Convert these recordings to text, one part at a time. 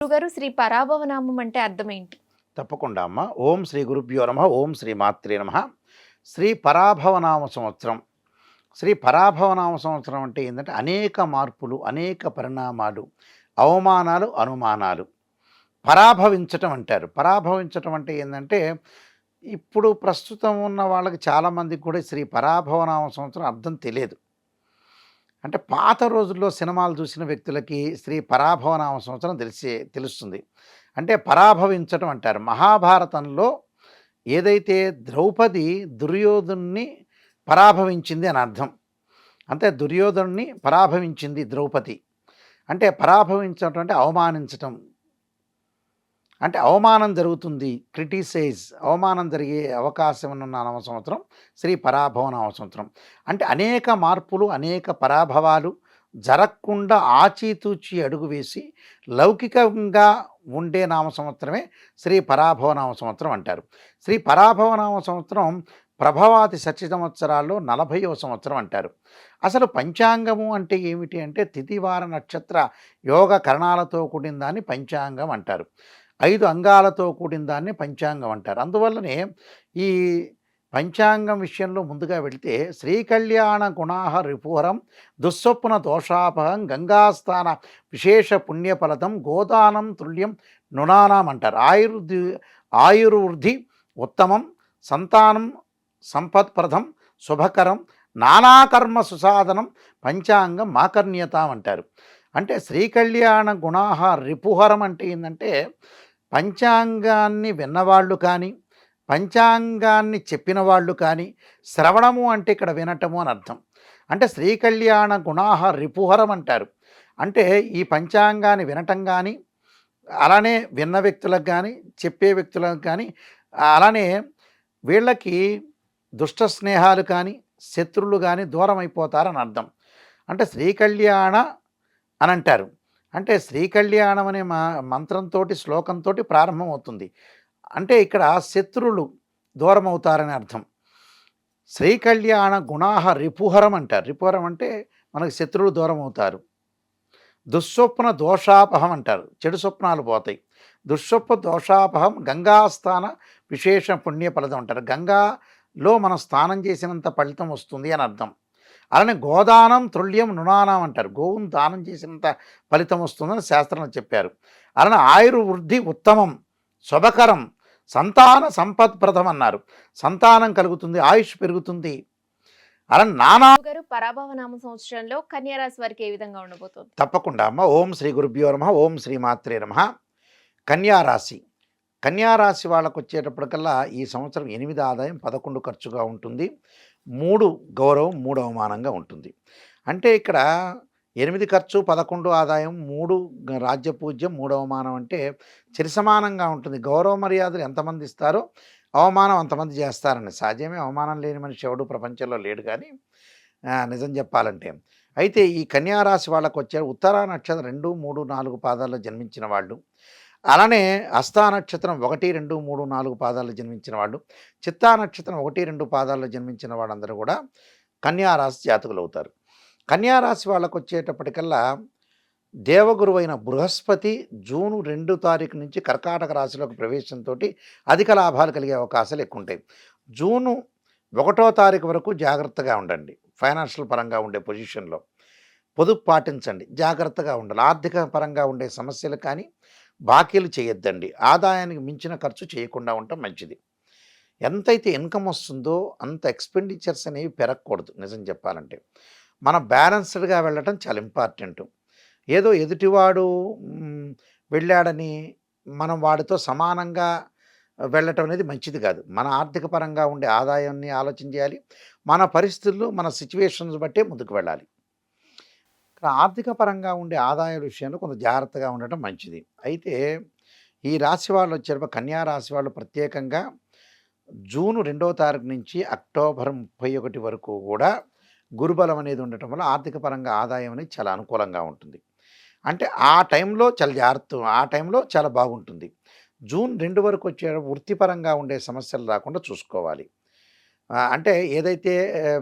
గురుగారు శ్రీ పరాభవనామం అంటే అర్థమేంటి? తప్పకుండా అమ్మ. ఓం శ్రీ గురుభ్యో నమః. ఓం శ్రీ మాత్రే నమః. శ్రీ పరాభవనామ సంవత్సరం. శ్రీ పరాభవనామ సంవత్సరం అంటే ఏందంటే అనేక మార్పులు, అనేక పరిణామాలు, అవమానాలు, అనుమానాలు. పరాభవించటం అంటారు. పరాభవించటం అంటే ఏందంటే ఇప్పుడు ప్రస్తుతం ఉన్న వాళ్ళకి చాలామందికి కూడా శ్రీ పరాభవనామ సంవత్సరం అర్థం తెలియదు. అంటే పాత రోజుల్లో సినిమాలు చూసిన వ్యక్తులకి శ్రీ పరాభవనామ సంవత్సరం తెలుస్తుంది. అంటే పరాభవించటం అంటారు. మహాభారతంలో ఏదైతే ద్రౌపది దుర్యోధనుడిని పరాభవించింది అని అర్థం. అంటే దుర్యోధనుడిని పరాభవించింది ద్రౌపది. అంటే పరాభవించటం అంటే అవమానించటం. అంటే అవమానం జరుగుతుంది. అవమానం జరిగే అవకాశం ఉన్న నామ సంవత్సరం శ్రీ పరాభవనామ సంవత్సరం. అంటే అనేక మార్పులు, అనేక పరాభవాలు జరగకుండా ఆచితూచి అడుగు వేసి లౌకికంగా ఉండే నామ సంవత్సరమే శ్రీ పరాభవనామ సంవత్సరం అంటారు. శ్రీ పరాభవనామ సంవత్సరం ప్రభవాతి సత్య సంవత్సరాల్లో 40వ సంవత్సరం అంటారు. అసలు పంచాంగము అంటే ఏమిటి అంటే తిథివార నక్షత్ర యోగ కరణాలతో కూడిన దాన్ని పంచాంగం అంటారు. 5 అంగాలతో కూడిన దాన్ని పంచాంగం అంటారు. అందువల్లనే ఈ పంచాంగం విషయంలో ముందుగా వెళితే శ్రీకళ్యాణ గుణాహ రిపుహరం దుస్వప్న దోషాపహం గంగాస్థాన విశేష పుణ్యఫలతం గోదానం తుల్యం నృణానాం అంటారు. ఆయుర్వృద్ధి ఉత్తమం సంతానం సంపత్ప్రదం శుభకరం నానాకర్మ సుసాధనం పంచాంగం మాకర్ణ్యతాం అంటారు. అంటే శ్రీకళ్యాణ గుణాహ రిపుహరం అంటే ఏంటంటే పంచాంగాన్ని విన్నవాళ్ళు కానీ పంచాంగాన్ని చెప్పిన వాళ్ళు కానీ శ్రవణము అంటే ఇక్కడ వినటము అని అర్థం. అంటే శ్రీకళ్యాణ గుణాహ రిపుహరం అంటారు. అంటే ఈ పంచాంగాన్ని వినటం కానీ అలానే విన్న వ్యక్తులకు కానీ చెప్పే వ్యక్తులకు కానీ అలానే వీళ్ళకి దుష్ట స్నేహాలు కానీ శత్రువులు కానీ దూరం అయిపోతారని అర్థం. అంటే శ్రీకళ్యాణ అని అంటారు. అంటే శ్రీకళ్యాణం అనే మంత్రంతో శ్లోకంతో ప్రారంభమవుతుంది. అంటే ఇక్కడ శత్రువులు దూరం అవుతారని అర్థం. శ్రీకళ్యాణ గుణాహ రిపుహరం అంటారు. రిపుహరం అంటే మనకు శత్రువులు దూరం అవుతారు. దుస్వప్న దోషాపహం అంటారు. చెడు స్వప్నాలు పోతాయి. దుస్వప్న దోషాపహం గంగాస్థాన విశేష పుణ్యఫలతం అంటారు. గంగాలో మనం స్నానం చేసినంత ఫలితం వస్తుంది అని అర్థం. అలానే గోదానం తుల్యం నృణానం అంటారు. గోవును దానం చేసినంత ఫలితం వస్తుందని శాస్త్రంలో చెప్పారు. అలానే ఆయుర్వృద్ధి ఉత్తమం శుభకరం సంతాన సంపత్ప్రదం అన్నారు. సంతానం కలుగుతుంది, ఆయుష్ పెరుగుతుంది. అలా గారు పరాభవనామ సంవత్సరంలో కన్యా రాశి వారికి ఏ విధంగా ఉండబోతోంది? తప్పకుండా అమ్మ. ఓం శ్రీ గురుభ్యో నమః. ఓం శ్రీ మాత్రే నమః. కన్యారాశి. కన్యారాశి వాళ్ళకు వచ్చేటప్పటికల్లా ఈ సంవత్సరం 8 ఆదాయం 11 ఖర్చుగా ఉంటుంది. 3 గౌరవం 3 అవమానంగా ఉంటుంది. అంటే ఇక్కడ 8 ఖర్చు 11 ఆదాయం 3 రాజ్యపూజ్యం 3 అవమానం అంటే సమానంగా ఉంటుంది. గౌరవ మర్యాదలు ఎంతమంది ఇస్తారో అవమానం అంతమంది చేస్తారని. సహజమే, అవమానం లేని మనిషి ఎవడు ప్రపంచంలో లేడు. కానీ నిజం చెప్పాలంటే అయితే ఈ కన్యారాశి వాళ్ళకు వచ్చే ఉత్తరా నక్షత్రం 2, 3, 4 పాదాల్లో జన్మించిన వాళ్ళు, అలానే హస్తా నక్షత్రం 1, 2, 3, 4 పాదాల్లో జన్మించిన వాళ్ళు, చిత్తా నక్షత్రం 1, 2 పాదాల్లో జన్మించిన వాళ్ళందరూ కూడా కన్యారాశి జాతకులు అవుతారు. కన్యారాశి వాళ్ళకు వచ్చేటప్పటికల్లా దేవగురువైన బృహస్పతి జూన్ 2 తారీఖు నుంచి కర్కాటక రాశిలోకి ప్రవేశంతో అధిక లాభాలు కలిగే అవకాశాలు ఎక్కువ ఉంటాయి. జూను 1వ తారీఖు వరకు జాగ్రత్తగా ఉండండి. ఫైనాన్షియల్ పరంగా ఉండే పొజిషన్లో పొదుపు పాటించండి, జాగ్రత్తగా ఉండాలి. ఆర్థిక పరంగా ఉండే సమస్యలు కానీ బాకీలు చేయొద్దండి. ఆదాయానికి మించిన ఖర్చు చేయకుండా ఉండటం మంచిది. ఎంతైతే ఇన్కమ్ వస్తుందో అంత ఎక్స్పెండిచర్స్ అనేవి పెరగకూడదు. నిజం చెప్పాలంటే మన బ్యాలెన్స్డ్గా వెళ్ళటం చాలా ఇంపార్టెంట్. ఏదో ఎదుటివాడు వెళ్ళాడని మనం వాడితో సమానంగా వెళ్ళటం అనేది మంచిది కాదు. మన ఆర్థిక పరంగా ఉండే ఆదాయాన్ని ఆలోచన చేయాలి. మన పరిస్థితులు, మన సిచ్యువేషన్స్ బట్టే ముందుకు వెళ్ళాలి. ఆర్థిక పరంగా ఉండే ఆదాయ విషయంలో కొంత జాగ్రత్తగా ఉండటం మంచిది. అయితే ఈ రాశి వాళ్ళు వచ్చేటప్పుడు కన్యా రాశి వాళ్ళు ప్రత్యేకంగా జూన్ 2వ తారీఖు నుంచి అక్టోబర్ 31 వరకు కూడా గురుబలం అనేది ఉండటం వల్ల ఆర్థిక పరంగా ఆదాయం అనేది చాలా అనుకూలంగా ఉంటుంది. అంటే ఆ టైంలో చాలా జాగ్రత్త, ఆ టైంలో చాలా బాగుంటుంది. జూన్ 2 వరకు వచ్చే వృత్తిపరంగా ఉండే సమస్యలు రాకుండా చూసుకోవాలి. అంటే ఏదైతే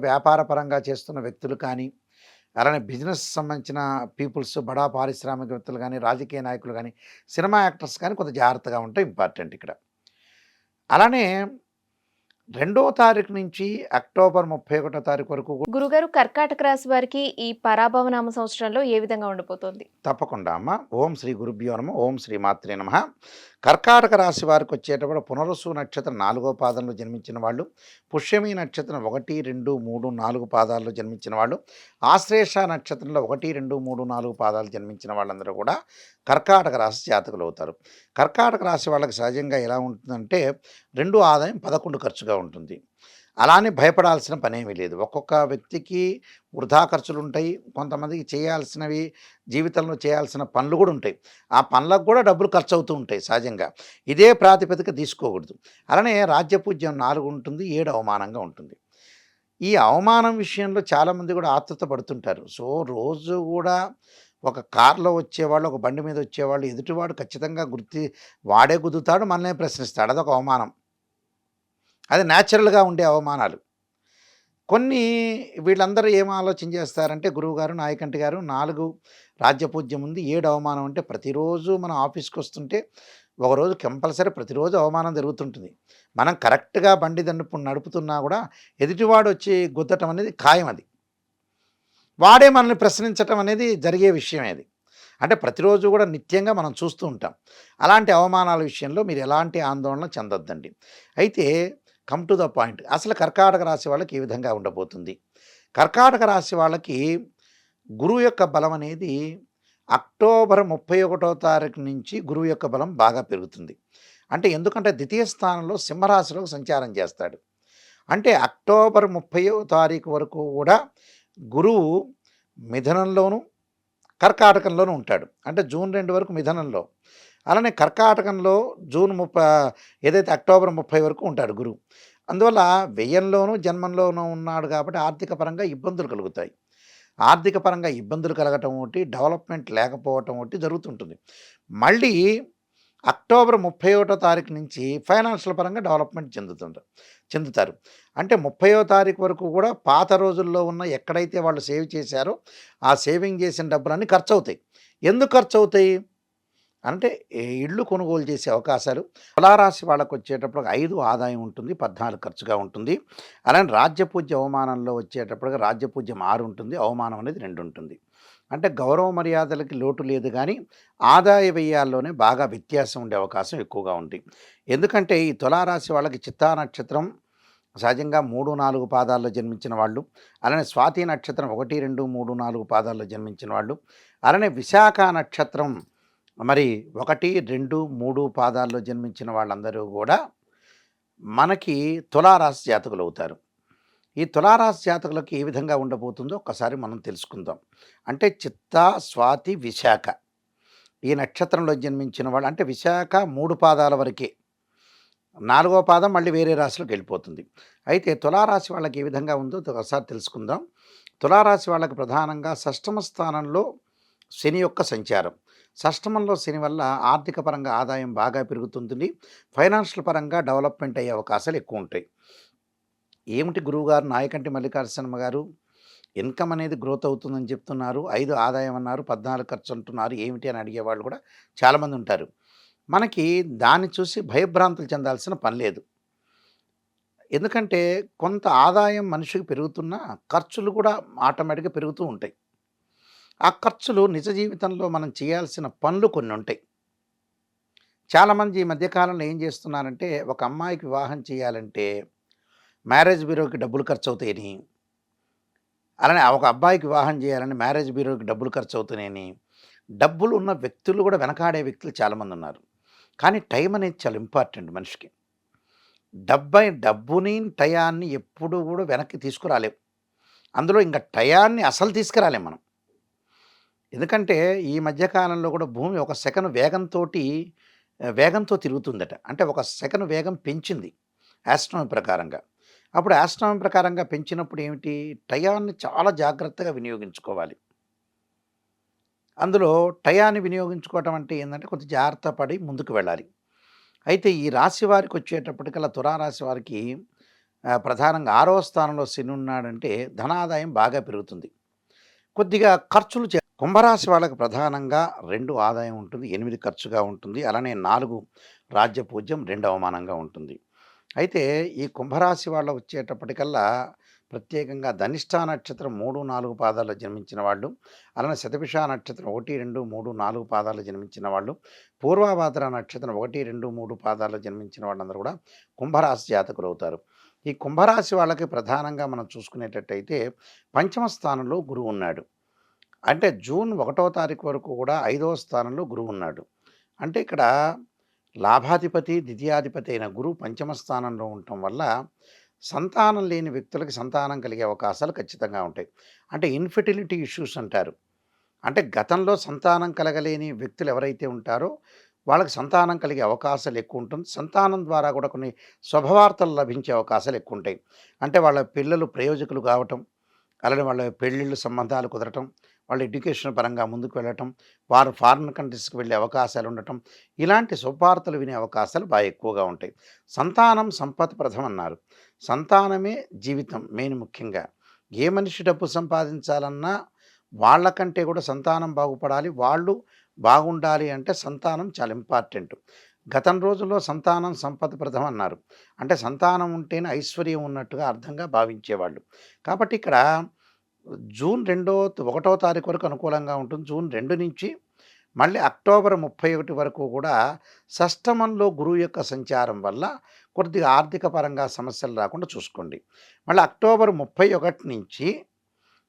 వ్యాపార పరంగా చేస్తున్న వ్యక్తులు కానీ అలానే బిజినెస్ సంబంధించిన పీపుల్స్, బడా పారిశ్రామికవేత్తలు గానీ, రాజకీయ నాయకులు గానీ, సినిమా యాక్టర్స్ కానీ కొంత జాగ్రత్తగా ఉంటే ఇంపార్టెంట్ ఇక్కడ. అలానే 2వ తారీఖు నుంచి అక్టోబర్ 31 తారీఖు వరకు గురుగారు, కర్కాటక రాశి వారికి ఈ పరాభవనామ సంవత్సరంలో ఏ విధంగా ఉండబోతోంది? తప్పకుండా అమ్మ. ఓం శ్రీ గురుభ్యో నమః. ఓం శ్రీ మాత్రే నమః. కర్కాటక రాశి వారికి వచ్చేటప్పుడు పునరుసు నక్షత్రం 4వ పాదంలో జన్మించిన వాళ్ళు, పుష్యమి నక్షత్రం 1, 2, 3, 4 పాదాల్లో జన్మించిన వాళ్ళు, ఆశ్లేష నక్షత్రంలో 1, 2, 3, 4 పాదాలు జన్మించిన వాళ్ళందరూ కూడా కర్కాటక రాశి జాతకులు అవుతారు. కర్కాటక రాశి వాళ్ళకి సహజంగా ఎలా ఉంటుందంటే 2 ఆదాయం 11 ఖర్చుగా ఉంటుంది. అలానే భయపడాల్సిన పనేమీ లేదు. ఒక్కొక్క వ్యక్తికి వృధా ఖర్చులుంటాయి. కొంతమందికి చేయాల్సినవి, జీవితంలో చేయాల్సిన పనులు కూడా ఉంటాయి. ఆ పనులకు కూడా డబ్బులు ఖర్చవుతూ ఉంటాయి సహజంగా. ఇదే ప్రాతిపదిక తీసుకోకూడదు. అలానే రాజ్యపూజ్యం 4 ఉంటుంది, 7 అవమానంగా ఉంటుంది. ఈ అవమానం విషయంలో చాలామంది కూడా ఆతృత పడుతుంటారు. సో, రోజు కూడా ఒక కార్‌లో వచ్చేవాళ్ళు, ఒక బండి మీద వచ్చేవాళ్ళు ఎదుటివాడు ఖచ్చితంగా వాడే గుద్దుతాడు, మనల్నే ప్రశ్నిస్తాడు. అదొక అవమానం. అది న్యాచురల్‌గా ఉండే అవమానాలు. కొన్ని వీళ్ళందరూ ఏం ఆలోచన చేస్తారంటే, గురువుగారు, నాయకంటి గారు 4 రాజ్యపూజ్యం ఉంది, 7 అవమానం అంటే ప్రతిరోజు మనం ఆఫీస్‌కొస్తుంటే ఒకరోజు కంపల్సరీ ప్రతిరోజు అవమానం జరుగుతుంటుంది. మనం కరెక్ట్‌గా బండి నడుపుతున్నా కూడా ఎదుటివాడు వచ్చి గుద్దటం అనేది ఖాయం అది. వాడే మనల్ని ప్రశ్నించటం అనేది జరిగే విషయమే అది. అంటే ప్రతిరోజు కూడా నిత్యంగా మనం చూస్తూ ఉంటాం. అలాంటి అవమానాల విషయంలో మీరు ఎలాంటి ఆందోళన చెందొద్దండి. అయితే కమ్ టు ద పాయింట్. అసలు కర్కాటక రాశి వాళ్ళకి ఏ విధంగా ఉండబోతుంది? కర్కాటక రాశి వాళ్ళకి గురువు యొక్క బలం అనేది అక్టోబర్ 31వ తారీఖు నుంచి గురువు యొక్క బలం బాగా పెరుగుతుంది. అంటే ఎందుకంటే ద్వితీయ స్థానంలో సింహరాశిలో సంచారం చేస్తాడు. అంటే అక్టోబర్ 30వ తారీఖు వరకు కూడా గురువు మిథునంలోను, కర్కాటకంలోనూ ఉంటాడు. అంటే జూన్ 2 వరకు మిథునంలో, అలానే కర్కాటకంలో ఏదైతే అక్టోబర్ 30 వరకు ఉంటాడు గురువు. అందువల్ల వ్యయంలోనూ జన్మంలోనూ ఉన్నాడు కాబట్టి ఆర్థిక పరంగా ఇబ్బందులు కలుగుతాయి. ఆర్థిక పరంగా ఇబ్బందులు కలగటం ఒకటి, డెవలప్మెంట్ లేకపోవటం ఒకటి జరుగుతుంటుంది. మళ్ళీ అక్టోబర్ 31వ తారీఖు నుంచి ఫైనాన్షియల్ పరంగా డెవలప్మెంట్ చెందుతారు. అంటే 30వ తారీఖు వరకు కూడా పాత రోజుల్లో ఉన్న ఎక్కడైతే వాళ్ళు సేవ్ చేశారో ఆ సేవింగ్ చేసిన డబ్బులన్నీ ఖర్చు అవుతాయి. ఎందుకు ఖర్చు అవుతాయి అంటే ఇళ్ళు కొనుగోలు చేసే అవకాశాలు. తులారాశి వాళ్ళకు వచ్చేటప్పుడు 5 ఆదాయం ఉంటుంది, 14 ఖర్చుగా ఉంటుంది. అలానే రాజ్యపూజ్య అవమానంలో వచ్చేటప్పటికి రాజ్యపూజ్యం 6 ఉంటుంది, అవమానం అనేది 2 ఉంటుంది. అంటే గౌరవ మర్యాదలకి లోటు లేదు కానీ ఆదాయ వ్యయాల్లోనే బాగా వ్యత్యాసం ఉండే అవకాశం ఎక్కువగా ఉంది. ఎందుకంటే ఈ తులారాశి వాళ్ళకి చిత్తా నక్షత్రం సహజంగా 3, 4 పాదాల్లో జన్మించిన వాళ్ళు, అలానే స్వాతి నక్షత్రం 1, 2, 3, 4 పాదాల్లో జన్మించిన వాళ్ళు, అలానే విశాఖ నక్షత్రం మరి 1, 2, 3 పాదాల్లో జన్మించిన వాళ్ళందరూ కూడా మనకి తులారాశి జాతకులు అవుతారు. ఈ తులారాశి జాతకులకు ఏ విధంగా ఉండబోతుందో ఒక్కసారి మనం తెలుసుకుందాం. అంటే చిత్తా, స్వాతి, విశాఖ ఈ నక్షత్రంలో జన్మించిన వాళ్ళు, అంటే విశాఖ 3 పాదాల వరకే, 4వ పాదం మళ్ళీ వేరే రాశిలోకి వెళ్ళిపోతుంది. అయితే తులారాశి వాళ్ళకి ఏ విధంగా ఉందో ఒకసారి తెలుసుకుందాం. తులారాశి వాళ్ళకి ప్రధానంగా షష్టమ స్థానంలో శని యొక్క సంచారం. షష్టమంలో శని వల్ల ఆర్థిక పరంగా ఆదాయం బాగా పెరుగుతుంది. ఫైనాన్షియల్ పరంగా డెవలప్మెంట్ అయ్యే అవకాశాలు ఎక్కువ ఉంటాయి. ఏమిటి గురువుగారు, నాయకంటి మల్లికార్జునమ్మ గారు, ఇన్కమ్ అనేది గ్రోత్ అవుతుందని చెప్తున్నారు, 5 ఆదాయం అన్నారు, 14 ఖర్చు అంటున్నారు, ఏమిటి అని అడిగేవాళ్ళు కూడా చాలామంది ఉంటారు. మనకి దాన్ని చూసి భయభ్రాంతులు చెందాల్సిన పని లేదు. ఎందుకంటే కొంత ఆదాయం మనిషికి పెరుగుతున్నా ఖర్చులు కూడా ఆటోమేటిక్గా పెరుగుతూ ఉంటాయి. ఆ ఖర్చులు నిజ జీవితంలో మనం చేయాల్సిన పనులు కొన్ని ఉంటాయి. చాలామంది ఈ మధ్యకాలంలో ఏం చేస్తున్నారంటే, ఒక అమ్మాయికి వివాహం చేయాలంటే మ్యారేజ్ బ్యూరోకి డబ్బులు ఖర్చు అవుతాయని, అలానే ఒక అబ్బాయికి వివాహం చేయాలని మ్యారేజ్ బ్యూరోకి డబ్బులు ఖర్చు అవుతున్నాయని, డబ్బులు ఉన్న వ్యక్తులు కూడా వెనకాడే వ్యక్తులు చాలామంది ఉన్నారు. కానీ టైం అనేది చాలా ఇంపార్టెంట్ మనిషికి. డబ్బుని, టయాన్ని ఎప్పుడు కూడా వెనక్కి తీసుకురాలేం. అందులో ఇంకా టయాన్ని అసలు తీసుకురాలేం మనం. ఎందుకంటే ఈ మధ్యకాలంలో కూడా భూమి ఒక సెకను వేగంతో తిరుగుతుందట. అంటే ఒక సెకను వేగం పెంచింది ఆస్ట్రానమీ ప్రకారంగా. అప్పుడు ఆస్ట్రానమీ ప్రకారంగా పెంచినప్పుడు ఏమిటి, టయాన్ని చాలా జాగ్రత్తగా వినియోగించుకోవాలి. అందులో టయాన్ని వినియోగించుకోవటం అంటే ఏంటంటే కొంచెం జాగ్రత్త పడి ముందుకు వెళ్ళాలి. అయితే ఈ రాశి వారికి వచ్చేటప్పటికల్లా తులారాశి వారికి ప్రధానంగా 6వ స్థానంలో శని ఉన్నాడంటే ధనాదాయం బాగా పెరుగుతుంది. కొద్దిగా ఖర్చులు కుంభరాశి వాళ్ళకి ప్రధానంగా 2 ఆదాయం ఉంటుంది, 8 ఖర్చుగా ఉంటుంది. అలానే 4 రాజ్యపూజ్యం, 2 అవమానంగా ఉంటుంది. అయితే ఈ కుంభరాశి వాళ్ళు వచ్చేటప్పటికల్లా ప్రత్యేకంగా ధనిష్ట నక్షత్రం 3, 4 పాదాల్లో జన్మించిన వాళ్ళు, అలానే శతభిష నక్షత్రం 1, 2, 3, 4 పాదాల్లో జన్మించిన వాళ్ళు, పూర్వభాద్ర నక్షత్రం 1, 2, 3 పాదాల్లో జన్మించిన వాళ్ళందరూ కూడా కుంభరాశి జాతకులవుతారు. ఈ కుంభరాశి వాళ్ళకి ప్రధానంగా మనం చూసుకునేటట్టయితే పంచమ స్థానంలో గురువు ఉన్నాడు. అంటే జూన్ 1వ తారీఖు వరకు కూడా 5వ స్థానంలో గురువు ఉన్నాడు. అంటే ఇక్కడ లాభాధిపతి, ద్వితీయాధిపతి అయిన గురువు పంచమ స్థానంలో ఉండటం వల్ల సంతానం లేని వ్యక్తులకి సంతానం కలిగే అవకాశాలు ఖచ్చితంగా ఉంటాయి. అంటే ఇన్ఫెర్టిలిటీ ఇష్యూస్ అంటారు. అంటే గతంలో సంతానం కలగలేని వ్యక్తులు ఎవరైతే ఉంటారో వాళ్ళకి సంతానం కలిగే అవకాశాలు ఎక్కువ ఉంటుంది. సంతానం ద్వారా కూడా కొన్ని శుభవార్తలు లభించే అవకాశాలు ఎక్కువ ఉంటాయి. అంటే వాళ్ళ పిల్లలు ప్రయోజకులు కావటం, అలానే వాళ్ళ పెళ్ళిళ్ళు సంబంధాలు కుదరటం, వాళ్ళ ఎడ్యుకేషన్ పరంగా ముందుకు వెళ్ళటం, వారు ఫారిన్ కంట్రీస్‌కి వెళ్ళే అవకాశాలు ఉండటం, ఇలాంటి శుభవార్తలు వినే అవకాశాలు బాగా ఎక్కువగా ఉంటాయి. సంతానం సంపత్‌ప్రదం అన్నారు. సంతానమే జీవితం మెయిన్ ముఖ్యంగా. ఏ మనిషి డబ్బు సంపాదించాలన్నా వాళ్ళకంటే కూడా సంతానం బాగుపడాలి. వాళ్ళు బాగుండాలి అంటే సంతానం చాలా ఇంపార్టెంట్. గతం రోజుల్లో సంతానం సంపత్‌ప్రదం అన్నారు. అంటే సంతానం ఉంటేనే ఐశ్వర్యం ఉన్నట్టుగా అర్థంగా భావించేవాళ్ళు. కాబట్టి ఇక్కడ జూన్ 1వ తారీఖు వరకు అనుకూలంగా ఉంటుంది. జూన్ 2 నుంచి మళ్ళీ అక్టోబర్ 31 వరకు కూడా షష్టమంలో గురువు యొక్క సంచారం వల్ల కొద్దిగా ఆర్థిక పరంగా సమస్యలు రాకుండా చూసుకోండి. మళ్ళీ అక్టోబర్ 31 నుంచి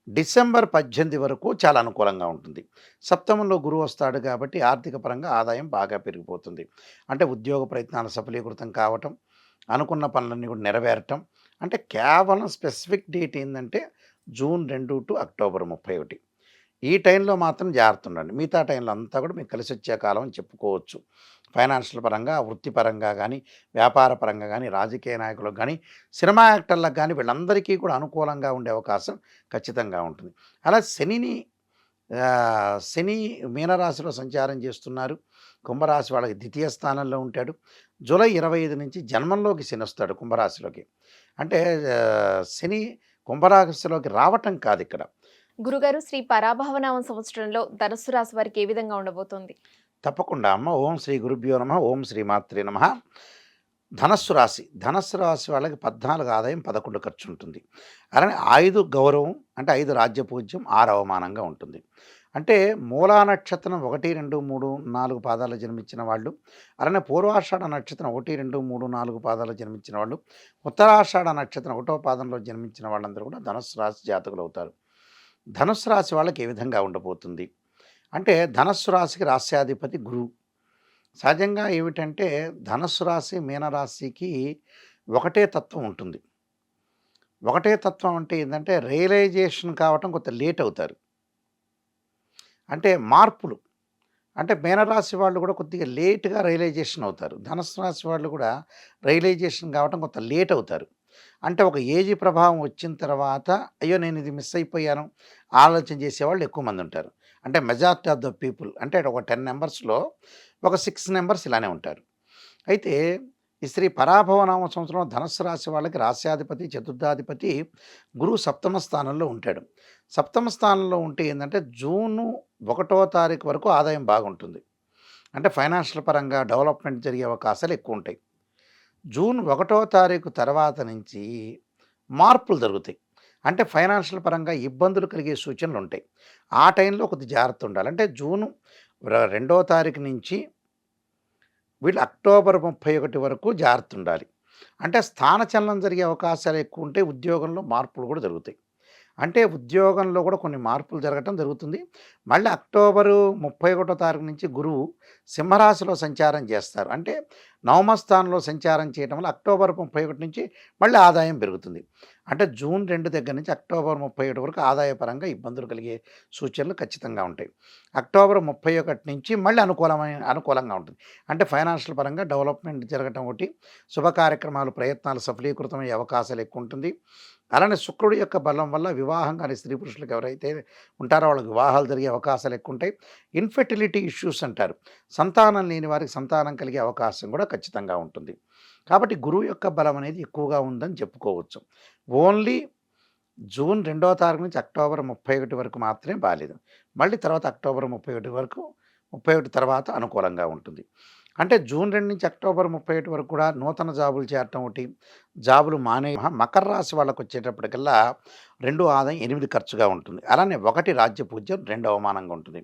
డిసెంబర్ 18 వరకు చాలా అనుకూలంగా ఉంటుంది. సప్తమంలో గురువు వస్తాడు కాబట్టి ఆర్థిక పరంగా ఆదాయం బాగా పెరిగిపోతుంది. అంటే ఉద్యోగ ప్రయత్నాలు సఫలీకృతం కావటం, అనుకున్న పనులన్నీ కూడా నెరవేరటం. అంటే కేవలం స్పెసిఫిక్ డేట్ ఏందంటే జూన్ 2 టు అక్టోబర్ 31. ఈ టైంలో మాత్రం జాగ్రత్త ఉండండి. మిగతా టైంలో అంతా కూడా మీకు కలిసొచ్చే కాలం అని చెప్పుకోవచ్చు. ఫైనాన్షియల్ పరంగా, వృత్తిపరంగా గానీ, వ్యాపార పరంగా గానీ, రాజకీయ నాయకులకు గానీ, సినిమా యాక్టర్లకు గానీ వీళ్ళందరికీ కూడా అనుకూలంగా ఉండే అవకాశం ఖచ్చితంగా ఉంటుంది. అలా శని మీనరాశిలో సంచారం చేస్తున్నారు. కుంభరాశి వాళ్ళకి ద్వితీయ స్థానంలో ఉంటాడు. జూలై 25 నుంచి జన్మంలోకి శనొస్తాడు కుంభరాశిలోకి. అంటే శని కుంభరాశిలోకి రావటం కాదిక్కడ. గురుగారు, శ్రీ పరాభవనామ సంవత్సరంలో ధనుస్సు రాశి వారికి ఏ విధంగా ఉండబోతోంది? తప్పకుండా అమ్మ. ఓం శ్రీ గురుభ్యో నమః. ఓం శ్రీ మాత్రే నమః. ధనస్సు రాశి వాళ్ళకి 14 ఆదాయం, 11 ఖర్చు ఉంటుంది. అలానే 5 గౌరవం అంటే 5 రాజ్యపూజ్యం, 6 అవమానంగా ఉంటుంది. అంటే మూలా నక్షత్రం 1, 2, 3, 4 పాదాలు జన్మించిన వాళ్ళు, అలానే పూర్వాషాఢ నక్షత్రం 1, 2, 3, 4 పాదాలు జన్మించిన వాళ్ళు, ఉత్తరాషాఢ నక్షత్రం 1వ పాదంలో జన్మించిన వాళ్ళందరూ కూడా ధనుస్సు రాశి జాతకులు అవుతారు. ధనుస్సు రాశి వాళ్ళకి ఏ విధంగా ఉండబోతుంది అంటే, ధనస్సు రాశికి రాస్యాధిపతి గురువు. సహజంగా ఏమిటంటే ధనస్సు రాశి, మీనరాశికి ఒకటే తత్వం ఉంటుంది. ఒకటే తత్వం అంటే ఏందంటే రియలైజేషన్ కావటం కొంత లేట్ అవుతారు. అంటే మార్పులు. అంటే మీనరాశి వాళ్ళు కూడా కొద్దిగా లేట్‌గా రియలైజేషన్ అవుతారు. ధనుస్సు రాశి వాళ్ళు కూడా రియలైజేషన్ కావటం కొంత లేట్ అవుతారు. అంటే ఒక ఏజ్ ప్రభావం వచ్చిన తర్వాత, అయ్యో! నేను ఇది మిస్ అయిపోయాను ఆలోచన చేసేవాళ్ళు ఎక్కువ మంది ఉంటారు. అంటే మెజారిటీ ఆఫ్ ద పీపుల్ అంటే ఒక 10 నంబర్స్‌లో ఒక 6 నంబర్స్ ఇలానే ఉంటారు. అయితే ఈ శ్రీ పరాభవనామ సంవత్సరంలో ధనుస్సు రాశి వాళ్ళకి రాస్యాధిపతి, చతుర్థాధిపతి గురువు సప్తమ స్థానంలో ఉంటాడు. సప్తమ స్థానంలో ఉంటే ఏందంటే జూను 1వ తారీఖు వరకు ఆదాయం బాగుంటుంది. అంటే ఫైనాన్షియల్ పరంగా డెవలప్‌మెంట్ జరిగే అవకాశాలు ఎక్కువుంటాయి. జూన్ 1వ తారీఖు తర్వాత నుంచి మార్పులు జరుగుతాయి. అంటే ఫైనాన్షియల్ పరంగా ఇబ్బందులు కలిగే సూచనలుంటాయి. ఆ టైంలో కొద్దిగా జాగ్రత్త ఉండాలి. అంటే జూను 2వ తారీఖు నుంచి వీళ్ళు అక్టోబర్ 31 వరకు జాగ్రత్త ఉండాలి. అంటే స్థానచలనం జరిగే అవకాశాలు ఎక్కువుంటాయి. ఉద్యోగంలో మార్పులు కూడా జరుగుతాయి. అంటే ఉద్యోగంలో కూడా కొన్ని మార్పులు జరగటం జరుగుతుంది. మళ్ళీ అక్టోబరు 31 తారీఖు నుంచి గురువు సింహరాశిలో సంచారం చేస్తారు. అంటే నవమ స్థానంలో సంచారం చేయటం వల్ల అక్టోబర్ 31 నుంచి మళ్ళీ ఆదాయం పెరుగుతుంది. అంటే జూన్ 2 దగ్గర నుంచి అక్టోబర్ 31 వరకు ఆదాయపరంగా ఇబ్బందులు కలిగే సూచనలు ఖచ్చితంగా ఉంటాయి. అక్టోబర్ 31 నుంచి మళ్ళీ అనుకూలంగా ఉంటుంది. అంటే ఫైనాన్షియల్ పరంగా డెవలప్‌మెంట్ జరగటం ఒకటి, శుభ కార్యక్రమాలు, ప్రయత్నాలు సఫలీకృతమయ్యే అవకాశాలు ఎక్కువుంటుంది. అలానే శుక్రుడి యొక్క బలం వల్ల వివాహం కాని స్త్రీ పురుషులకు ఎవరైతే ఉంటారో వాళ్ళకి వివాహాలు జరిగే అవకాశాలు ఎక్కువుంటాయి. ఇన్ఫెర్టిలిటీ ఇష్యూస్ అంటారు. సంతానం లేని వారికి సంతానం కలిగే అవకాశం కూడా ఖచ్చితంగా ఉంటుంది. కాబట్టి గురువు యొక్క బలం అనేది ఎక్కువగా ఉందని చెప్పుకోవచ్చు. ఓన్లీ జూన్ 2వ తారీఖు నుంచి అక్టోబర్ 31 వరకు మాత్రమే బాలేదు. మళ్ళీ తర్వాత అక్టోబర్ 31 వరకు 31 తర్వాత అనుకూలంగా ఉంటుంది. అంటే జూన్ 2 నుంచి అక్టోబర్ 31 వరకు కూడా నూతన జాబులు చేరటం ఒకటి, జాబులు మకర రాశి వాళ్ళకొచ్చేటప్పటికల్లా 2 ఆదాయం 8 ఖర్చుగా ఉంటుంది. అలానే 1 రాజ్య పూజ్యం 2 అవమానంగా ఉంటుంది.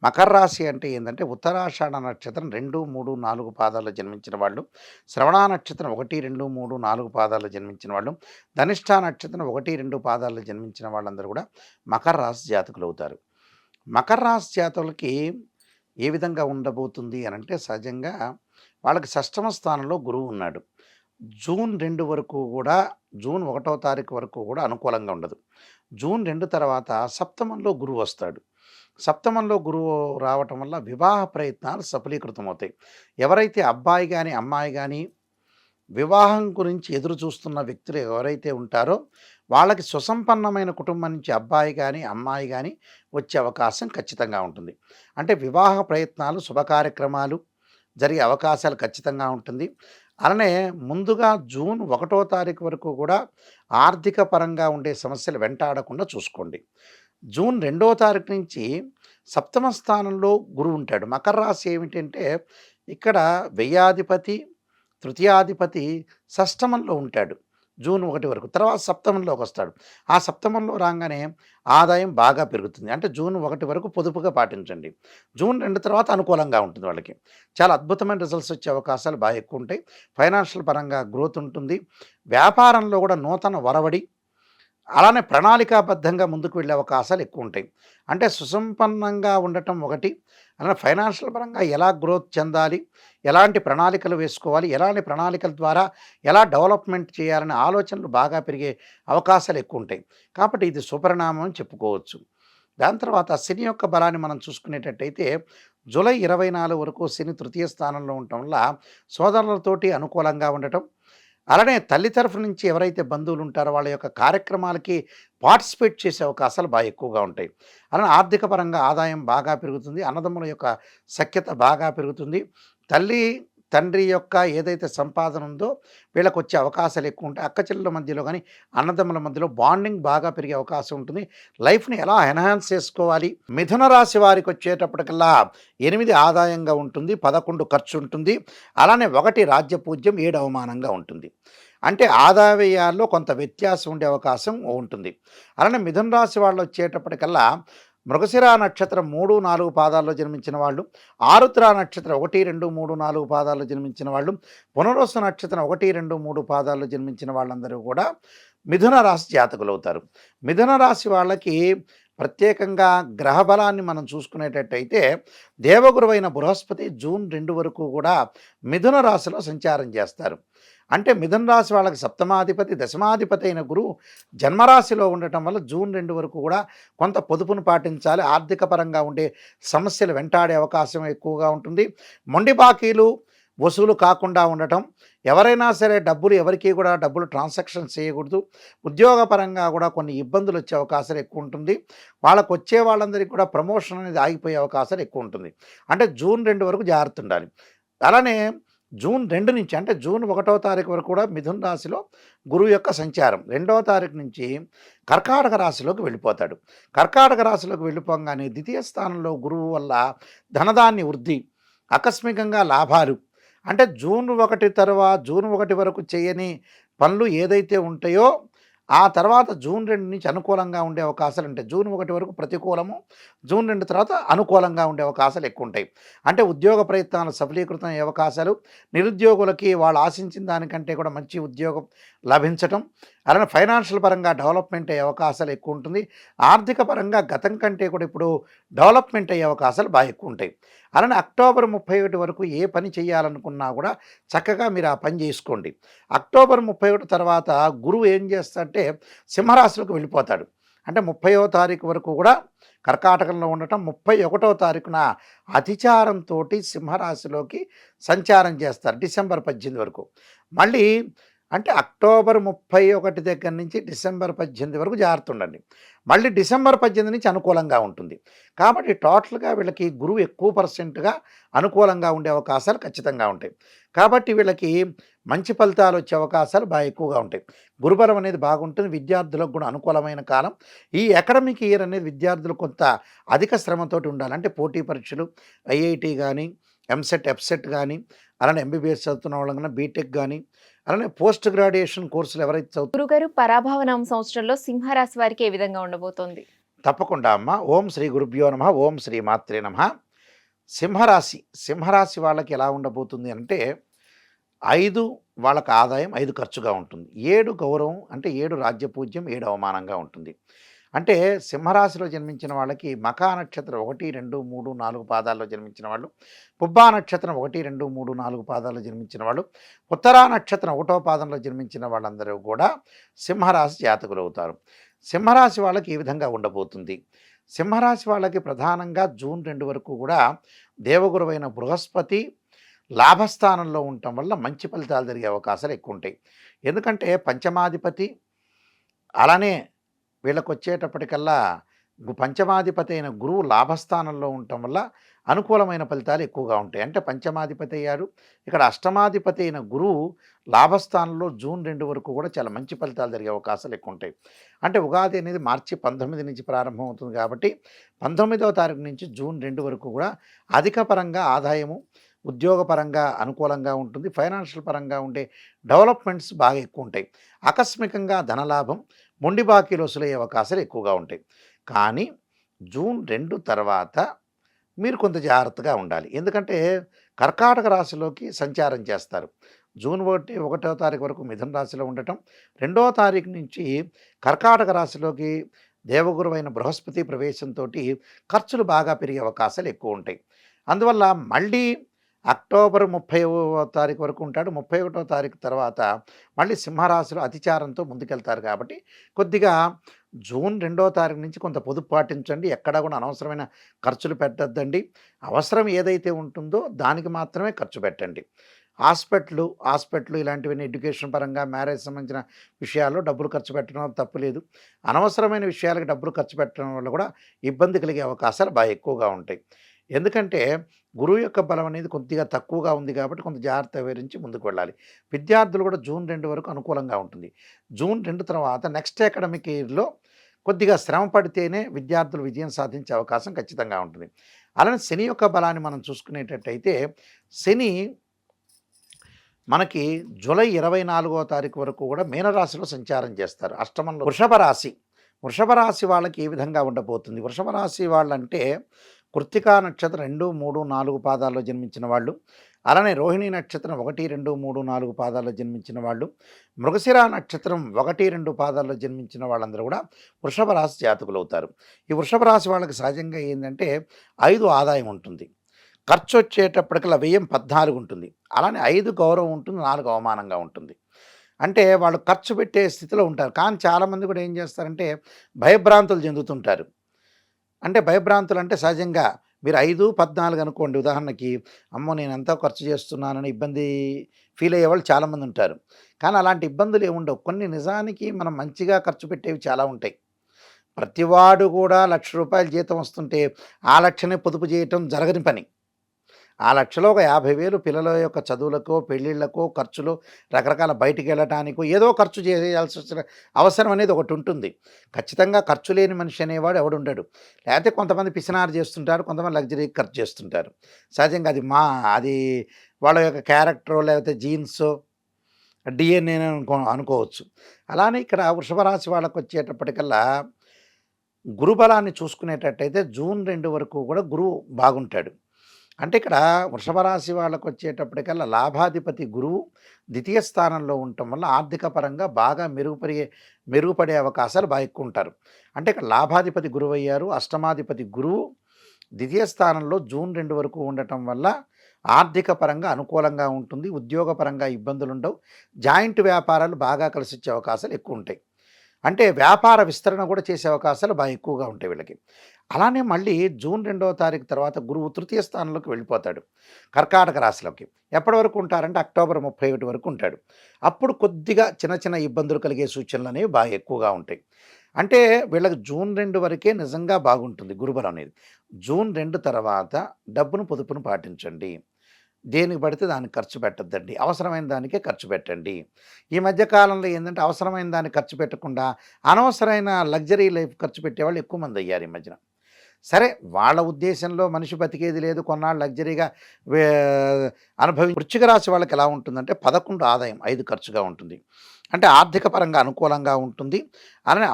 మకర రాశి అంటే ఏందంటే ఉత్తరాషాఢ నక్షత్రం 2, 3, 4 పాదాల్లో జన్మించిన వాళ్ళు, శ్రవణ నక్షత్రం 1, 2, 3, 4 పాదాల్లో జన్మించిన వాళ్ళు, ధనిష్ఠ నక్షత్రం 1, 2 పాదాల్లో జన్మించిన వాళ్ళందరూ కూడా మకర రాశి జాతకులవుతారు. మకర రాశి జాతకులకి ఏ విధంగా ఉండబోతుంది అనంటే సహజంగా వాళ్ళకి షష్టమ స్థానంలో గురువు ఉన్నాడు. జూన్ 2 వరకు కూడా జూన్ 1వ తారీఖు వరకు కూడా అనుకూలంగా ఉండదు. జూన్ 2 తర్వాత సప్తమంలో గురువు వస్తాడు. సప్తమంలో గురువు రావటం వల్ల వివాహ ప్రయత్నాలు సఫలీకృతమవుతాయి. ఎవరైతే అబ్బాయి గాని, అమ్మాయి గాని వివాహం గురించి ఎదురు చూస్తున్న వ్యక్తులు ఎవరైతే ఉంటారో వాళ్ళకి సుసంపన్నమైన కుటుంబం నుంచి అబ్బాయి గాని, అమ్మాయి గాని వచ్చే అవకాశం ఖచ్చితంగా ఉంటుంది. అంటే వివాహ ప్రయత్నాలు, శుభ కార్యక్రమాలు జరిగే అవకాశాలు ఖచ్చితంగా ఉంటుంది. అలానే ముందుగా జూన్ 1వ తారీఖు వరకు కూడా ఆర్థిక పరంగా ఉండే సమస్యలు వెంటాడకుండా చూసుకోండి. జూన్ 2వ తారీఖు నుంచి సప్తమ స్థానంలో గురువు ఉంటాడు. మకర రాశి ఏమిటంటే ఇక్కడ వ్యయాధిపతి, తృతీయాధిపతి షష్టమంలో ఉంటాడు. జూన్ 1 వరకు. తర్వాత సప్తమంలోకి వస్తాడు. ఆ సప్తమంలో రాగానే ఆదాయం బాగా పెరుగుతుంది. అంటే జూన్ 1 వరకు పొదుపుగా పాటించండి. జూన్ 2 తర్వాత అనుకూలంగా ఉంటుంది వాళ్ళకి. చాలా అద్భుతమైన రిజల్ట్స్ వచ్చే అవకాశాలు బాగా ఎక్కువ ఉంటాయి. ఫైనాన్షియల్ పరంగా గ్రోత్ ఉంటుంది. వ్యాపారంలో కూడా నూతన ఒరవడి, అలానే ప్రణాళికాబద్ధంగా ముందుకు వెళ్ళే అవకాశాలు ఎక్కువ ఉంటాయి. అంటే సుసంపన్నంగా ఉండటం ఒకటి, అలానే ఫైనాన్షియల్ పరంగా ఎలా గ్రోత్ చెందాలి, ఎలాంటి ప్రణాళికలు వేసుకోవాలి, ఎలాంటి ప్రణాళికల ద్వారా ఎలా డెవలప్మెంట్ చేయాలనే ఆలోచనలు బాగా పెరిగే అవకాశాలు ఎక్కువ ఉంటాయి. కాబట్టి ఇది సుపరిణామం అని చెప్పుకోవచ్చు. దాని తర్వాత శని యొక్క బలాన్ని మనం చూసుకునేటట్టయితే జూలై 24 వరకు శని తృతీయ స్థానంలో ఉండటం వల్ల సోదరులతోటి అనుకూలంగా ఉండటం, అలానే తల్లి తరఫు నుంచి ఎవరైతే బంధువులు ఉంటారో వాళ్ళ యొక్క కార్యక్రమాలకి పార్టిసిపేట్ చేసే అవకాశాలు బాగా ఎక్కువగా ఉంటాయి. అలానే ఆర్థిక పరంగా ఆదాయం బాగా పెరుగుతుంది. అన్నదమ్ముల యొక్క సఖ్యత బాగా పెరుగుతుంది. తల్లి తండ్రి యొక్క ఏదైతే సంపాదన ఉందో వీళ్ళకి వచ్చే అవకాశాలు ఎక్కువ ఉంటాయి. అక్క చెల్లెల మధ్యలో కానీ అన్నదమ్ముల మధ్యలో బాండింగ్ బాగా పెరిగే అవకాశం ఉంటుంది. లైఫ్ని ఎలా ఎన్హాన్స్ చేసుకోవాలి. మిథున రాశి వారికి వచ్చేటప్పటికల్లా 8 ఆదాయంగా ఉంటుంది, 11 ఖర్చు ఉంటుంది. అలానే 1 రాజ్య పూజ్యం, 7 అవమానంగా ఉంటుంది. అంటే ఆదాయ వ్యయాల్లో కొంత వ్యత్యాసం ఉండే అవకాశం ఉంటుంది. అలానే మిథున రాశి వాళ్ళు వచ్చేటప్పటికల్లా మృగశిర నక్షత్రం 3, 4 పాదాల్లో జన్మించిన వాళ్ళు, ఆరుద్ర నక్షత్రం 1, 2, 3, 4 పాదాల్లో జన్మించిన వాళ్ళు, పునర్వసు నక్షత్రం 1, 2, 3 పాదాల్లో జన్మించిన వాళ్ళందరూ కూడా మిథున రాశి జాతకులవుతారు. మిథున రాశి వాళ్ళకి ప్రత్యేకంగా గ్రహ బలాన్ని మనం చూసుకునేటట్టయితే దేవగురువైన బృహస్పతి జూన్ 2 వరకు కూడా మిథున రాశిలో సంచారం చేస్తారు. అంటే మిథున రాశి వాళ్ళకి సప్తమాధిపతి, దశమాధిపతి అయిన గురువు జన్మరాశిలో ఉండటం వల్ల జూన్ 2 వరకు కూడా కొంత పొదుపును పాటించాలి. ఆర్థిక పరంగా ఉండే సమస్యలు వెంటాడే అవకాశం ఎక్కువగా ఉంటుంది. మొండి బాకీలు వసూలు కాకుండా ఉండటం, ఎవరైనా సరే ఎవరికి కూడా డబ్బులు ట్రాన్సాక్షన్స్ చేయకూడదు. ఉద్యోగపరంగా కూడా కొన్ని ఇబ్బందులు వచ్చే అవకాశాలు ఎక్కువ ఉంటుంది. వాళ్ళకు వచ్చే వాళ్ళందరికీ కూడా ప్రమోషన్ అనేది ఆగిపోయే అవకాశాలు ఎక్కువ ఉంటుంది. అంటే జూన్ 2 వరకు జాగ్రత్త ఉండాలి. అలానే జూన్ 2 నుంచి అంటే జూన్ 1వ తారీఖు వరకు కూడా మిథున రాశిలో గురువు యొక్క సంచారం. 2వ తారీఖు నుంచి కర్కాటక రాశిలోకి వెళ్ళిపోతాడు. కర్కాటక రాశిలోకి వెళ్ళిపోగానే ద్వితీయ స్థానంలో గురువు వల్ల ధనధాన్య వృద్ధి, ఆకస్మికంగా లాభాలు. అంటే జూన్ 1 వరకు చేయని పనులు ఏదైతే ఉంటాయో ఆ తర్వాత జూన్ 2 నుంచి అనుకూలంగా ఉండే అవకాశాలు ఉంటాయి. జూన్ 1 వరకు ప్రతికూలము, జూన్ 2 తర్వాత అనుకూలంగా ఉండే అవకాశాలు ఎక్కువ ఉంటాయి. అంటే ఉద్యోగ ప్రయత్నాలు సఫలీకృతం అయ్యే అవకాశాలు, నిరుద్యోగులకి వాళ్ళు ఆశించిన దానికంటే కూడా మంచి ఉద్యోగం లభించటం, అలానే ఫైనాన్షియల్ పరంగా డెవలప్మెంట్ అయ్యే అవకాశాలు ఎక్కువ ఉంటుంది. ఆర్థిక పరంగా గతం కంటే కూడా ఇప్పుడు డెవలప్మెంట్ అయ్యే అవకాశాలు బాగా ఎక్కువ ఉంటాయి. అలానే అక్టోబర్ 31 వరకు ఏ పని చేయాలనుకున్నా కూడా చక్కగా మీరు ఆ పని చేసుకోండి. అక్టోబర్ 31 తర్వాత గురువు ఏం చేస్తాడంటే సింహరాశిలోకి వెళ్ళిపోతాడు. అంటే 30వ తారీఖు వరకు కూడా కర్కాటకంలో ఉండటం, 31వ తారీఖున అతిచారంతో సింహరాశిలోకి సంచారం చేస్తారు డిసెంబర్ 18 వరకు. మళ్ళీ అంటే అక్టోబర్ 31 దగ్గర నుంచి డిసెంబర్ 18 వరకు జాగ్రత్త ఉండండి. మళ్ళీ డిసెంబర్ 18 నుంచి అనుకూలంగా ఉంటుంది. కాబట్టి టోటల్‌గా వీళ్ళకి గురువు ఎక్కువ పర్సెంట్‌గా అనుకూలంగా ఉండే అవకాశాలు ఖచ్చితంగా ఉంటాయి. కాబట్టి వీళ్ళకి మంచి ఫలితాలు వచ్చే అవకాశాలు బాగా ఎక్కువగా ఉంటాయి. గురుబలం అనేది బాగుంటుంది. విద్యార్థులకు కూడా అనుకూలమైన కాలం. ఈ అకాడమిక్ ఇయర్ అనేది విద్యార్థులు కొంత అధిక శ్రమతోటి ఉండాలి. అంటే పోటీ పరీక్షలు ఐఐటీ గానీ, ఎంసెట్, ఎఫ్సెట్ గానీ, అలానే ఎంబీబీఎస్ చదువుతున్న వాళ్ళకన్నా బీటెక్ గానీ, అలానే పోస్ట్ గ్రాడ్యుయేషన్ కోర్సులు ఎవరైతే గురుగారు పరాభవనామ సంవత్సరంలో సింహరాశి వారికి ఏ విధంగా ఉండబోతోంది? తప్పకుండా అమ్మ. ఓం శ్రీ గురుభ్యో నమః. ఓం శ్రీ మాత్రే నమః. సింహరాశి వాళ్ళకి ఎలా ఉండబోతుంది అంటే 5 వాళ్ళకి ఆదాయం, 5 ఖర్చుగా ఉంటుంది. 7 గౌరవం అంటే 7 రాజ్యపూజ్యం, 7 అవమానంగా ఉంటుంది. అంటే సింహరాశిలో జన్మించిన వాళ్ళకి మఖా నక్షత్రం 1, 2, 3, 4 పాదాల్లో జన్మించిన వాళ్ళు, పుబ్బా నక్షత్రం 1, 2, 3, 4 పాదాల్లో జన్మించిన వాళ్ళు, ఉత్తరా నక్షత్రం 1వ పాదంలో జన్మించిన వాళ్ళందరూ కూడా సింహరాశి జాతకులు అవుతారు. సింహరాశి వాళ్ళకి ఈ విధంగా ఉండబోతుంది. సింహరాశి వాళ్ళకి ప్రధానంగా జూన్ 2 వరకు కూడా దేవగురువైన బృహస్పతి లాభస్థానంలో ఉండటం వల్ల మంచి ఫలితాలు జరిగే అవకాశాలు ఎక్కువ ఉంటాయి. ఎందుకంటే పంచమాధిపతి, అలానే వీళ్ళకొచ్చేటప్పటికల్లా పంచమాధిపతి అయిన గురువు లాభస్థానంలో ఉండటం వల్ల అనుకూలమైన ఫలితాలు ఎక్కువగా ఉంటాయి. అంటే పంచమాధిపతి అయ్యారు, ఇక్కడ అష్టమాధిపతి అయిన గురువు లాభస్థానంలో జూన్ 2 వరకు కూడా చాలా మంచి ఫలితాలు జరిగే అవకాశాలు ఎక్కువ ఉంటాయి. అంటే ఉగాది అనేది మార్చి 19 నుంచి ప్రారంభం అవుతుంది కాబట్టి 19వ తారీఖు నుంచి జూన్ 2 వరకు కూడా అధిక పరంగా ఆదాయము, ఉద్యోగపరంగా అనుకూలంగా ఉంటుంది. ఫైనాన్షియల్ పరంగా ఉండే డెవలప్మెంట్స్ బాగా ఎక్కువ ఉంటాయి. ఆకస్మికంగా ధనలాభం, మొండి బాకీలు వసూలయ్యే అవకాశాలు ఎక్కువగా ఉంటాయి. కానీ జూన్ 2 తర్వాత మీరు కొంత జాగ్రత్తగా ఉండాలి. ఎందుకంటే కర్కాటక రాశిలోకి సంచారం చేస్తారు. జూన్ 1వ తారీఖు వరకు మిథున రాశిలో ఉండటం, 2వ తారీఖు నుంచి కర్కాటక రాశిలోకి దేవగురువైన బృహస్పతి ప్రవేశంతోటి ఖర్చులు బాగా పెరిగే అవకాశాలు ఎక్కువ ఉంటాయి. అందువల్ల మళ్ళీ అక్టోబర్ 30వ తారీఖు వరకు ఉంటాడు. 31వ తారీఖు తర్వాత మళ్ళీ సింహరాశిలో అతిచారంతో ముందుకెళ్తారు కాబట్టి కొద్దిగా జూన్ 2వ తారీఖు నుంచి కొంత పొదుపు పాటించండి. ఎక్కడా కూడా అనవసరమైన ఖర్చులు పెట్టొద్దండి. అవసరం ఏదైతే ఉంటుందో దానికి మాత్రమే ఖర్చు పెట్టండి. హాస్పిటల్ ఇలాంటివన్నీ ఎడ్యుకేషన్ పరంగా, మ్యారేజ్ సంబంధించిన విషయాల్లో డబ్బులు ఖర్చు పెట్టడం తప్పు లేదు. అనవసరమైన విషయాలకు డబ్బులు ఖర్చు పెట్టడం వల్ల కూడా ఇబ్బంది కలిగే అవకాశాలు బాగా ఎక్కువగా ఉంటాయి. ఎందుకంటే గురువు యొక్క బలం అనేది కొద్దిగా తక్కువగా ఉంది కాబట్టి కొంత జాగ్రత్త వహించి ముందుకు వెళ్ళాలి. విద్యార్థులు కూడా జూన్ 2 వరకు అనుకూలంగా ఉంటుంది. జూన్ 2 తర్వాత నెక్స్ట్ అకాడమిక్ ఇయర్‌లో కొద్దిగా శ్రమ పడితేనే విద్యార్థులు విజయం సాధించే అవకాశం ఖచ్చితంగా ఉంటుంది. అలానే శని యొక్క బలాన్ని మనం చూసుకునేటట్టయితే శని మనకి జూలై 24వ తారీఖు వరకు కూడా మీనరాశిలో సంచారం చేస్తారు. అష్టమంలో వృషభ రాశి వాళ్ళకి ఏ విధంగా ఉండబోతుంది? వృషభ రాశి వాళ్ళంటే కృత్తికా నక్షత్రం 2, 3, 4 పాదాల్లో జన్మించిన వాళ్ళు, అలానే రోహిణి నక్షత్రం 1, 2, 3, 4 పాదాల్లో జన్మించిన వాళ్ళు, మృగశిర నక్షత్రం 1, 2 పాదాల్లో జన్మించిన వాళ్ళందరూ కూడా వృషభ రాశి జాతకులు అవుతారు. ఈ వృషభ రాశి వాళ్ళకి సహజంగా ఏంటంటే 5 ఆదాయం ఉంటుంది, ఖర్చు వచ్చేటప్పటికల్లా వ్యయం 14 ఉంటుంది, అలానే 5 గౌరవం ఉంటుంది, 4 అవమానంగా ఉంటుంది. అంటే వాళ్ళు ఖర్చు పెట్టే స్థితిలో ఉంటారు. కానీ చాలామంది కూడా ఏం చేస్తారంటే భయభ్రాంతులు చెందుతుంటారు. అంటే భయభ్రాంతులు అంటే సహజంగా మీరు 5, 14 అనుకోండి ఉదాహరణకి, అమ్మో నేను ఎంతో ఖర్చు చేస్తున్నానని ఇబ్బంది ఫీల్ అయ్యేవాళ్ళు చాలామంది ఉంటారు. కానీ అలాంటి ఇబ్బందులు ఏముండవు. కొన్ని నిజానికి మనం మంచిగా ఖర్చు పెట్టేవి చాలా ఉంటాయి. ప్రతివాడు కూడా ₹1,00,000 జీతం వస్తుంటే ఆ లక్షనే పొదుపు చేయటం జరగని పని. ఆ లక్షలో ఒక 50,000 పిల్లల యొక్క చదువులకో, పెళ్ళిళ్ళకో, ఖర్చులు, రకరకాల బయటికి వెళ్ళటానికో ఏదో ఖర్చు చేయాల్సి వచ్చిన అవసరం అనేది ఒకటి ఉంటుంది. ఖచ్చితంగా ఖర్చు లేని మనిషి అనేవాడు ఎవడుండడు. లేకపోతే కొంతమంది పిసినారు చేస్తుంటారు, కొంతమంది లగ్జరీకి ఖర్చు చేస్తుంటారు. సహజంగా అది వాళ్ళ యొక్క క్యారెక్టరో లేకపోతే జీన్సో డిఎన్ఏ అనుకోవచ్చు. అలానే ఇక్కడ వృషభ రాశి వాళ్ళకి వచ్చేటప్పటికల్లా గురుబలాన్ని చూసుకునేటట్టయితే జూన్ 2 వరకు కూడా గురువు బాగుంటాడు. అంటే ఇక్కడ వృషభ రాశి వాళ్ళకి వచ్చేటప్పటికల్లా లాభాధిపతి గురువు ద్వితీయ స్థానంలో ఉండటం వల్ల ఆర్థిక పరంగా బాగా మెరుగుపడే అవకాశాలు బాగా ఎక్కువ ఉంటారు. అంటే ఇక్కడ లాభాధిపతి గురువు అయ్యారు, అష్టమాధిపతి గురువు ద్వితీయ స్థానంలో జూన్ 2 వరకు ఉండటం వల్ల ఆర్థిక పరంగా అనుకూలంగా ఉంటుంది, ఉద్యోగపరంగా ఇబ్బందులు ఉండవు, జాయింట్ వ్యాపారాలు బాగా కలిసి వచ్చే అవకాశాలు ఎక్కువ ఉంటాయి. అంటే వ్యాపార విస్తరణ కూడా చేసే అవకాశాలు బాగా ఎక్కువగా ఉంటాయి వీళ్ళకి. అలానే మళ్ళీ జూన్ 2వ తారీఖు తర్వాత గురువు తృతీయ స్థానంలోకి వెళ్ళిపోతాడు. కర్కాటక రాశిలోకి. ఎప్పటి వరకు ఉంటారంటే అక్టోబర్ 31 వరకు ఉంటాడు. అప్పుడు కొద్దిగా చిన్న చిన్న ఇబ్బందులు కలిగే సూచనలనేవి బాగా ఎక్కువగా ఉంటాయి. అంటే వీళ్ళకి జూన్ 2 వరకే నిజంగా బాగుంటుంది గురుబలం అనేది. జూన్ 2 తర్వాత డబ్బును పొదుపును పాటించండి. దేనికి పడితే దానికి ఖర్చు పెట్టొద్దండి. అవసరమైన దానికే ఖర్చు పెట్టండి. ఈ మధ్య కాలంలో ఏందంటే అవసరమైన దానికి ఖర్చు పెట్టకుండా అనవసరమైన లగ్జరీ లైఫ్ ఖర్చు పెట్టేవాళ్ళు ఎక్కువ మంది అయ్యారు ఈ మధ్యన. సరే వాళ్ళ ఉద్దేశంలో మనిషి బతికేది లేదు. కొన్నాళ్ళు లగ్జరీగా వే వృశ్చిక రాశి వాళ్ళకి ఎలా ఉంటుందంటే 11 ఆదాయం, 5 ఖర్చుగా ఉంటుంది. అంటే ఆర్థిక పరంగా అనుకూలంగా ఉంటుంది. అలానే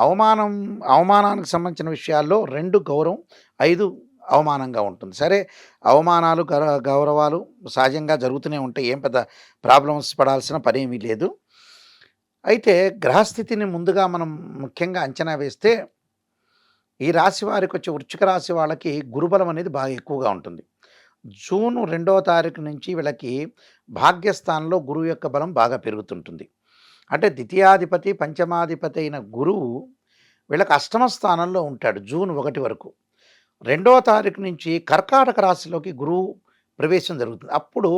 అవమానానికి సంబంధించిన విషయాల్లో 2 గౌరవం, 5 అవమానంగా ఉంటుంది. సరే అవమానాలు, గౌరవాలు సహజంగా జరుగుతూనే ఉంటాయి. ఏం పెద్ద ప్రాబ్లమ్స్ పడాల్సిన పనేమీ లేదు. అయితే గ్రహస్థితిని ముందుగా మనం ముఖ్యంగా అంచనా వేస్తే ఈ రాశి వారికొచ్చే వృశ్చిక రాశి వాళ్ళకి గురుబలం అనేది బాగా ఎక్కువగా ఉంటుంది. జూన్ 2వ తారీఖు నుంచి వీళ్ళకి భాగ్యస్థానంలో గురువు యొక్క బలం బాగా పెరుగుతుంటుంది. అంటే ద్వితీయాధిపతి, పంచమాధిపతి అయిన గురువు వీళ్ళకి అష్టమ స్థానంలో ఉంటాడు జూన్ 1 వరకు. 2వ తారీఖు నుంచి కర్కాటక రాశిలోకి గురువు ప్రవేశం జరుగుతుంది. అప్పుడు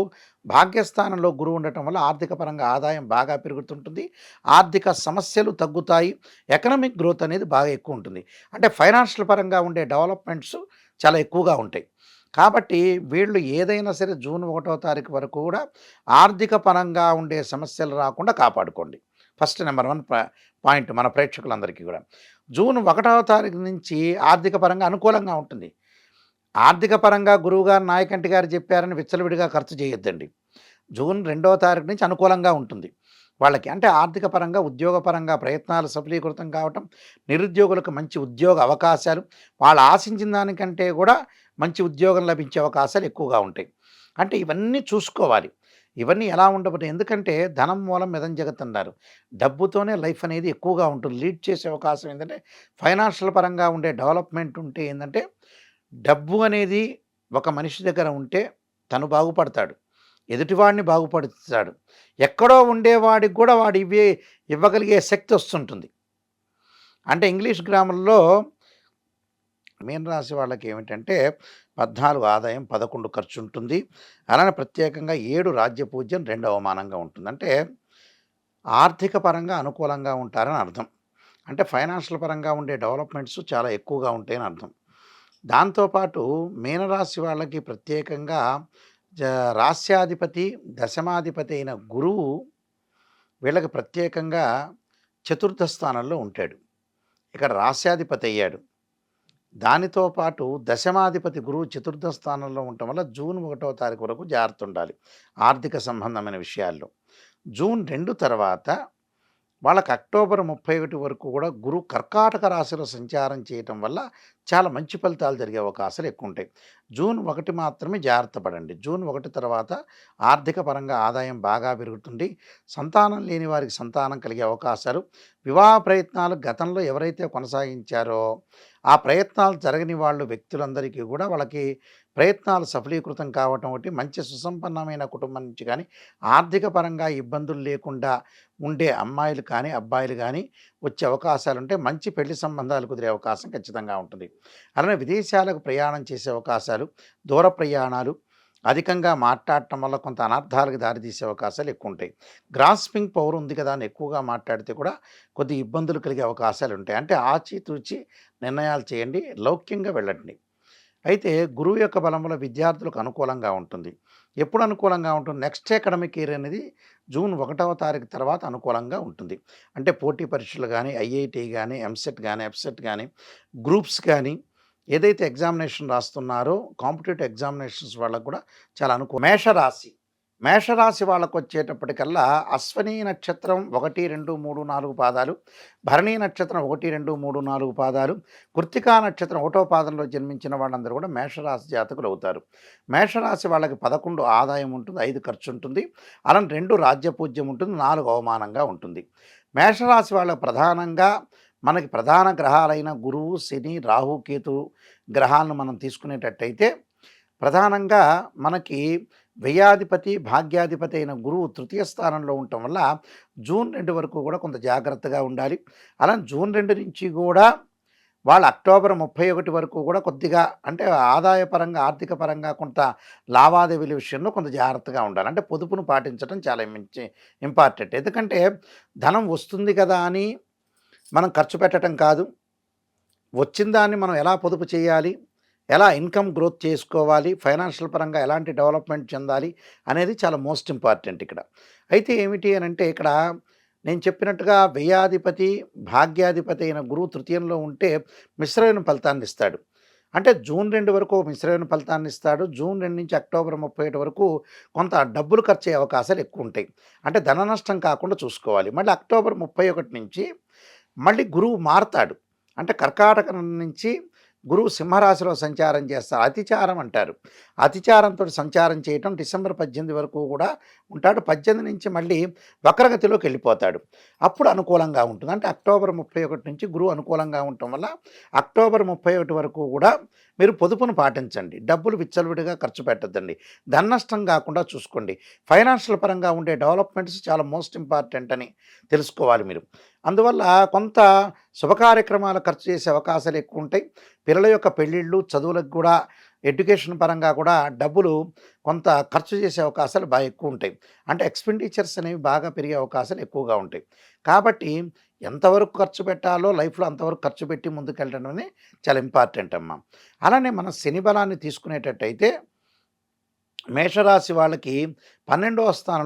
భాగ్యస్థానంలో గురువు ఉండటం వల్ల ఆర్థిక పరంగా ఆదాయం బాగా పెరుగుతుంటుంది. ఆర్థిక సమస్యలు తగ్గుతాయి. ఎకనామిక్ గ్రోత్ అనేది బాగా ఎక్కువ ఉంటుంది. అంటే ఫైనాన్షియల్ పరంగా ఉండే డెవలప్‌మెంట్స్ చాలా ఎక్కువగా ఉంటాయి. కాబట్టి వీళ్ళు ఏదైనా సరే జూన్ 1వ తారీఖు వరకు కూడా ఆర్థిక పరంగా ఉండే సమస్యలు రాకుండా కాపాడుకోండి. ఫస్ట్ నంబర్ 1 పాయింట్ మన ప్రేక్షకులందరికీ కూడా. జూన్ 1వ తారీఖు నుంచి ఆర్థిక పరంగా అనుకూలంగా ఉంటుంది. ఆర్థిక పరంగా గురువుగారు, నాయకంటి గారు చెప్పారని విచ్చలవిడిగా ఖర్చు చేయొద్దండి. జూన్ 2వ తారీఖు నుంచి అనుకూలంగా ఉంటుంది వాళ్ళకి. అంటే ఆర్థిక పరంగా, ఉద్యోగపరంగా ప్రయత్నాలు సఫలీకృతం కావటం, నిరుద్యోగులకు మంచి ఉద్యోగ అవకాశాలు, వాళ్ళు ఆశించిన దానికంటే కూడా మంచి ఉద్యోగం లభించే అవకాశాలు ఎక్కువగా ఉంటాయి. అంటే ఇవన్నీ చూసుకోవాలి. ఇవన్నీ ఎలా ఉండబోతాయి, ఎందుకంటే ధనం మూలం మిదం జగత్ అన్నారు. డబ్బుతోనే లైఫ్ అనేది ఎక్కువగా ఉంటుంది. లీడ్ చేసే అవకాశం ఏంటంటే ఫైనాన్షియల్ పరంగా ఉండే డెవలప్మెంట్ ఉంటే ఏంటంటే డబ్బు అనేది ఒక మనిషి దగ్గర ఉంటే తను బాగుపడతాడు. ఎదుటివాడిని బాగుపడుతాడు. ఎక్కడో ఉండేవాడికి కూడా వాడు ఇవ్వగలిగే శక్తి వస్తుంటుంది. అంటే ఇంగ్లీష్ గ్రామర్‌లో మీన రాశి వాళ్ళకి ఏమిటంటే 14 ఆదాయం, 11 ఖర్చు ఉంటుంది. అలానే ప్రత్యేకంగా 7 రాజ్యపూజ్యం, 2 అవమానంగా ఉంటుంది. అంటే ఆర్థిక పరంగా అనుకూలంగా ఉంటారని అర్థం. అంటే ఫైనాన్షియల్ పరంగా ఉండే డెవలప్‌మెంట్స్ చాలా ఎక్కువగా ఉంటాయని అర్థం. దాంతోపాటు మీనరాశి వాళ్ళకి ప్రత్యేకంగా జ రాస్యాధిపతి, దశమాధిపతి అయిన గురువు వీళ్ళకి ప్రత్యేకంగా చతుర్థ స్థానంలో ఉంటాడు. ఇక్కడ రాస్యాధిపతి అయ్యాడు. దానితో పాటు దశమాధిపతి గురువు చతుర్థ స్థానంలో ఉండటం వల్ల జూన్ 1వ తారీఖు వరకు జాగ్రత్త ఉండాలి ఆర్థిక సంబంధమైన విషయాల్లో. జూన్ 2 తర్వాత వాళ్ళకి అక్టోబర్ 31 వరకు కూడా గురువు కర్కాటక రాశిలో సంచారం చేయటం వల్ల చాలా మంచి ఫలితాలు జరిగే అవకాశాలు ఎక్కువ ఉంటాయి. జూన్ 1 మాత్రమే జాగ్రత్త పడండి. జూన్ 1 తర్వాత ఆర్థిక పరంగా ఆదాయం బాగా పెరుగుతుంది. సంతానం లేని వారికి సంతానం కలిగే అవకాశాలు, వివాహ ప్రయత్నాలు గతంలో ఎవరైతే కొనసాగించారో ఆ ప్రయత్నాలు జరగని వాళ్ళు వ్యక్తులందరికీ కూడా వాళ్ళకి ప్రయత్నాలు సఫలీకృతం కావటం ఒకటి, మంచి సుసంపన్నమైన కుటుంబం నుంచి కానీ ఆర్థిక పరంగా ఇబ్బందులు లేకుండా ఉండే అమ్మాయిలు కానీ అబ్బాయిలు కానీ వచ్చే అవకాశాలు ఉంటే మంచి పెళ్లి సంబంధాలు కుదిరే అవకాశం ఖచ్చితంగా ఉంటుంది. అలానే విదేశాలకు ప్రయాణం చేసే అవకాశాలు, దూర ప్రయాణాలు, అధికంగా మాట్లాడటం వల్ల కొంత అనర్థాలకు దారితీసే అవకాశాలు ఎక్కువ ఉంటాయి. గ్రాస్పింగ్ పవర్ ఉంది కదా అని ఎక్కువగా మాట్లాడితే కూడా కొద్ది ఇబ్బందులు కలిగే అవకాశాలు ఉంటాయి. అంటే ఆచితూచి నిర్ణయాలు చేయండి, లౌక్యంగా వెళ్ళండి. అయితే గురువు యొక్క బలం వల్ల విద్యార్థులకు అనుకూలంగా ఉంటుంది. ఎప్పుడు అనుకూలంగా ఉంటుంది? నెక్స్ట్ అకాడమిక్ ఇయర్ అనేది జూన్ 1వ తారీఖు తర్వాత అనుకూలంగా ఉంటుంది. అంటే పోటీ పరీక్షలు కానీ, ఐఐటీ కానీ, ఎంసెట్ కానీ, ఎఫ్సెట్ కానీ, గ్రూప్స్ కానీ ఏదైతే ఎగ్జామినేషన్ రాస్తున్నారో కాంపిటేటివ్ ఎగ్జామినేషన్స్ వాళ్ళకు కూడా చాలా మేషరాశి వాళ్ళకొచ్చేటప్పటికల్లా అశ్వనీ నక్షత్రం 1, 2, 3, 4 పాదాలు, భరణీ నక్షత్రం 1, 2, 3, 4 పాదాలు, కృత్తికా నక్షత్రం 1వ పాదంలో జన్మించిన వాళ్ళందరూ కూడా మేషరాశి జాతకులు అవుతారు. మేషరాశి వాళ్ళకి 11 ఆదాయం ఉంటుంది, 5 ఖర్చు ఉంటుంది. అలానే 2 రాజ్యపూజ్యం ఉంటుంది, 4 అవమానంగా ఉంటుంది. మేషరాశి వాళ్ళకి ప్రధానంగా మనకి ప్రధాన గ్రహాలైన గురువు, శని, రాహు, కేతు గ్రహాలను మనం తీసుకునేటట్టయితే ప్రధానంగా మనకి వ్యయాధిపతి, భాగ్యాధిపతి అయిన గురువు తృతీయ స్థానంలో ఉండటం వల్ల జూన్ 2 వరకు కూడా కొంత జాగ్రత్తగా ఉండాలి. అలా జూన్ 2 నుంచి కూడా వాళ్ళు అక్టోబర్ 31 వరకు కూడా కొద్దిగా అంటే ఆదాయపరంగా, ఆర్థిక పరంగా కొంత లావాదేవీల విషయంలో కొంత జాగ్రత్తగా ఉండాలి. అంటే పొదుపును పాటించడం చాలా ఇంపార్టెంట్. ఎందుకంటే ధనం వస్తుంది కదా అని మనం ఖర్చు పెట్టడం కాదు. వచ్చిన దాన్ని మనం ఎలా పొదుపు చేయాలి, ఎలా ఇన్కమ్ గ్రోత్ చేసుకోవాలి, ఫైనాన్షియల్ పరంగా ఎలాంటి డెవలప్మెంట్ చెందాలి అనేది చాలా మోస్ట్ ఇంపార్టెంట్ ఇక్కడ. అయితే ఏమిటి అనంటే ఇక్కడ నేను చెప్పినట్టుగా వ్యయాధిపతి, భాగ్యాధిపతి అయిన గురువు తృతీయంలో ఉంటే మిశ్రమైన ఫలితాన్ని ఇస్తాడు. అంటే జూన్ 2 వరకు మిశ్రమైన ఫలితాన్ని ఇస్తాడు. జూన్ 2 నుంచి అక్టోబర్ 31 వరకు కొంత డబ్బులు ఖర్చయ్యే అవకాశాలు ఎక్కువుంటాయి. అంటే ధన నష్టం కాకుండా చూసుకోవాలి. మళ్ళీ అక్టోబర్ 31 నుంచి మళ్ళీ గురువు మారతాడు. అంటే కర్కాటకం నుంచి గురువు సింహరాశిలో సంచారం చేస్తారు. అతిచారం అంటారు. అతిచారంతో సంచారం చేయటం డిసెంబర్ 18 వరకు కూడా ఉంటాడు. 18 నుంచి మళ్ళీ వక్రగతిలోకి వెళ్ళిపోతాడు. అప్పుడు అనుకూలంగా ఉంటుంది. అంటే అక్టోబర్ 31 నుంచి గురువు అనుకూలంగా ఉండటం వల్ల అక్టోబర్ 31 వరకు కూడా మీరు పొదుపును పాటించండి. డబ్బులు విచ్చలవిడిగా ఖర్చు పెట్టద్దండి. ధన నష్టం కాకుండా చూసుకోండి. ఫైనాన్షియల్ పరంగా ఉండే డెవలప్మెంట్స్ చాలా మోస్ట్ ఇంపార్టెంట్ అని తెలుసుకోవాలి మీరు. అందువల్ల కొంత శుభకార్యక్రమాలు ఖర్చు చేసే అవకాశాలు ఎక్కువ ఉంటాయి. పిల్లల యొక్క పెళ్ళిళ్ళు, చదువులకు కూడా ఎడ్యుకేషన్ పరంగా కూడా డబ్బులు కొంత ఖర్చు చేసే అవకాశాలు బాగా ఎక్కువ ఉంటాయి. అంటే ఎక్స్‌పెండిచర్స్ అనేవి బాగా పెరిగే అవకాశాలు ఎక్కువగా ఉంటాయి. కాబట్టి ఎంతవరకు ఖర్చు పెట్టాలో లైఫ్‌లో అంతవరకు ఖర్చు పెట్టి ముందుకెళ్ళడం అనేది చాలా ఇంపార్టెంట్ అమ్మా. అలానే మనం శని బలాన్ని తీసుకునేటట్టయితే మేషరాశి వాళ్ళకి 12వ స్థానంలో